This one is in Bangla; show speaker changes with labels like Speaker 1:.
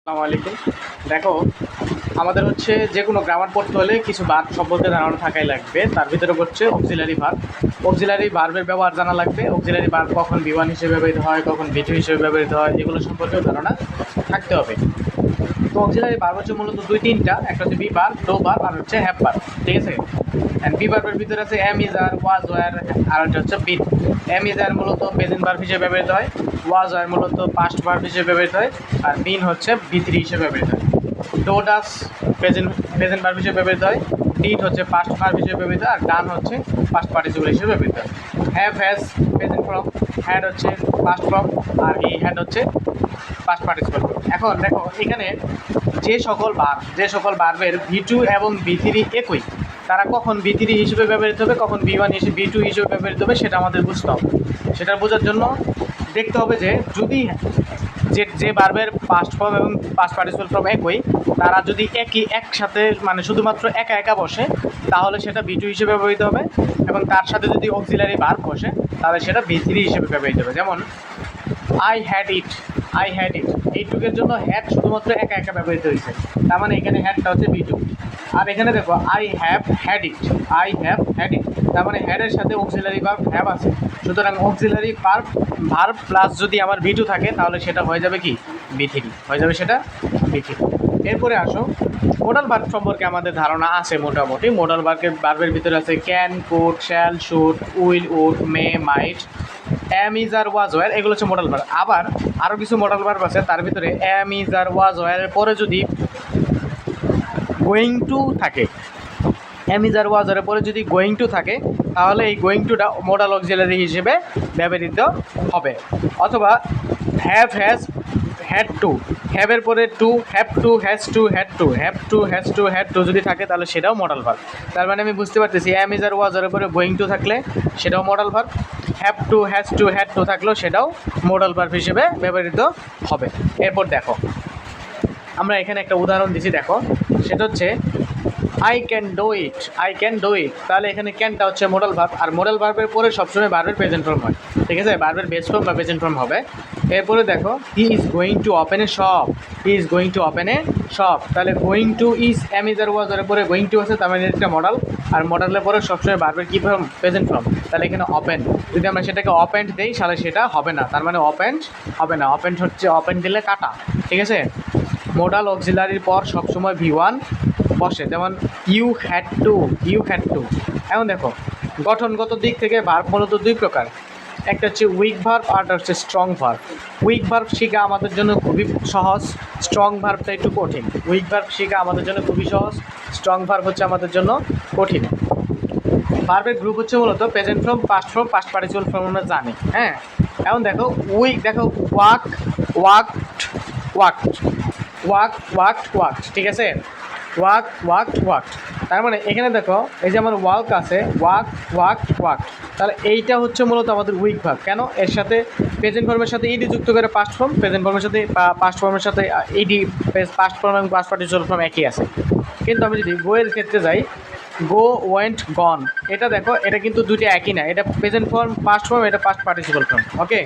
Speaker 1: আসসালামু আলাইকুম। দেখো, আমাদের হচ্ছে যে কোনো গ্রামার পড়তে হলে কিছু ভার্ব সম্পর্কে ধারণা থাকাই লাগবে। তার ভিতরে হচ্ছে অক্সিলারি ভার্ব। অক্সিলারি ভার্বের ব্যবহার জানা লাগবে। অক্সিলারি ভার্ব কখন বি1 হিসেবে ব্যবহৃত হয়, কখন বি2 হিসেবে ব্যবহৃত হয়, এগুলো সম্পর্কেও ধারণা থাকতে হবে। তো অক্সিলারি ভার্ব হচ্ছে মূলত দুই তিনটা, একটা হচ্ছে বি ভার্ব, ডু ভার্ব আর হচ্ছে হ্যাভ ভার্ব, ঠিক আছে। অ্যান্ড বি ভার্বের ভিতরে আছে am is are, was were, আর একটা হচ্ছে বিন। এম ইজ আর মূলত প্রেজেন্ট ভার্ব হিসেবে ব্যবহৃত হয়, ওয়াজ ওয়ার মূলত পাস্ট ভার্ব হিসেবে ব্যবহৃত হয়, আর বিন হচ্ছে বি3 হিসেবে ব্যবহৃত হয়। Do does present present verb হিসেবে ব্যবহৃত হয়, ডিড হচ্ছে পাস্ট ভার্ব হিসেবে ব্যবহৃত হয়, আর ডান হচ্ছে পাস্ট পার্টিসিপল হিসেবে ব্যবহৃত হয়। Have has present form, had হচ্ছে পাস্ট ফর্ম, আর হি হ্যাড হচ্ছে পাস্ট পার্টিসিপল। এখন দেখো এখানে যে সকল ভার্বের ভি2 এবং বি3 একই, তারা কখন বি3 হিসেবে ব্যবহৃত হবে, কখন বি1 হিসেবে বি2 হিসেবে ব্যবহৃত হবে, সেটা আমাদের বুঝতে হবে। সেটা বোঝার জন্য দেখতে হবে যে যদি যে ভার্বের পাস্ট ফর্ম এবং পাস্ট পার্টিসিপল ফর্ম একই, তারা যদি একসাথে মানে শুধুমাত্র একা একা বসে, তাহলে সেটা বি2 হিসেবে ব্যবহৃত হবে, এবং তার সাথে যদি অক্সিলারি ভার্ব বসে তাহলে সেটা বি3 হিসেবে ব্যবহৃত হবে। যেমন I had it, I had it, এইটুকের জন্য হ্যাড শুধুমাত্র একা একা ব্যবহৃত হয়েছে, তার মানে এখানে হ্যাডটা হচ্ছে বি2। আর এখানে দেখো I have had it, I have had ইট, তার মানে হ্যাডের সাথে অক্সিলারি ভার্ব হ্যাভ আছে, সুতরাং অক্সিলারি ভার্ব প্লাস যদি আমার বি2 থাকে তাহলে সেটা হয়ে যাবে কি বি3, হয়ে যাবে সেটা বি3। এরপরে আসো মোডাল ভার্ব সম্পর্কে আমাদের ধারণা আছে মোটামুটি। মোডাল ভার্বের ভিতরে আছে can, could, shall, should, will, would, may, might, am is are was were, এগুলো হচ্ছে মোডাল ভার্ব। আবার আরও কিছু মোডাল ভার্ব আছে, তার ভিতরে এম ইজ আর ওয়াজ ওয়ারের পরে যদি গোয়িং টু থাকে, এম ইজ আর ওয়াজ ওয়ারের পরে যদি গোয়িং টু থাকে, তাহলে এই গোয়িং টুটা মোডাল অক্সিলারি হিসেবে ব্যবহৃত হবে। অথবা হ্যাভ হ্যাজ হ্যাড টু, হ্যাভের পরে to, have to, has to, had to, have to, has to, had to যদি থাকে তাহলে সেটাও মডাল ভার্ব। তার মানে আমি বুঝতে পারতেছি এম ইজ আর ওয়াজ এর পরে গোয়িং টু থাকলে সেটাও modal verb, have to, has to, had two থাকলেও সেটাও মডাল ভার্ব হিসেবে ব্যবহৃত হবে। এরপর দেখো আমরা এখানে একটা উদাহরণ দিচ্ছি, দেখো সেটা হচ্ছে I can do it, I can do it, তাহলে এখানে ক্যানটা হচ্ছে মোডাল ভার্ব, আর মোডাল ভার্বের পরে সবসময় ভার্বের প্রেজেন্ট ফর্ম হয়, ঠিক আছে, ভার্বের বেস ফর্ম বা প্রেজেন্ট ফর্ম হবে। এরপরে দেখো he is going to open a shop, he is going to open a shop, তাহলে going to is am is are was এর পরে গোয়িং টু আছে, তার মানে একটা মডাল, আর মডালের পরে সবসময় ভার্বের কী ফর্ম, প্রেজেন্ট ফর্ম, তাহলে এখানে ওপেন, যদি আমরা সেটাকে ওপেন্ড দেই তাহলে সেটা হবে না, তার মানে ওপেন্ড হবে না, ওপেন্ড হচ্ছে ওপেন দিলে কাটা, ঠিক আছে। মোডাল অক্সিলারির পর সবসময় ভি1 বসে, যেমন you had to, you had to. এখন দেখো গঠনগত দিক থেকে ভার্ব মূলত দুই প্রকার, একটা হচ্ছে উইক ভার্ব আর একটা হচ্ছে স্ট্রং ভার্ব। উইক ভার্ব শেখা আমাদের জন্য খুবই সহজ, স্ট্রং ভার্বটা একটু কঠিন। উইক ভার্ব শেখা আমাদের জন্য খুবই সহজ, স্ট্রং ভার্ব হচ্ছে আমাদের জন্য কঠিন। ভার্বের গ্রুপ হচ্ছে মূলত present form, past participle form আমরা জানি, হ্যাঁ। এখন দেখো উইক, দেখো ওয়াক, ওয়াকড, ওয়াকড, ওয়াকড, ঠিক আছে, ওয়াকড। তার মানে এখানে দেখো এই যে আমার ওয়াক আছে, ওয়াকড, তাহলে এইটা হচ্ছে মূলত আমাদের উইক ভার্ব। কেন? এর সাথে প্রেজেন্ট ফর্মের সাথে ইডি যুক্ত করে পাস্ট ফর্ম, প্রেজেন্ট ফর্মের সাথে পাস্ট ফর্মের সাথে ইডি, পাস্ট ফর্ম এবং পাস্ট পার্টিসিপল ফর্ম একই আছে। কিন্তু আমি যদি গো এর ক্ষেত্রে যাই, গো, ওয়েন্ট, গন, এটা দেখো এটা কিন্তু দুইটা একই না, এটা প্রেজেন্ট ফর্ম পাস্ট ফর্ম, এটা পাস্ট পার্টিসিপল ফর্ম, ওকে।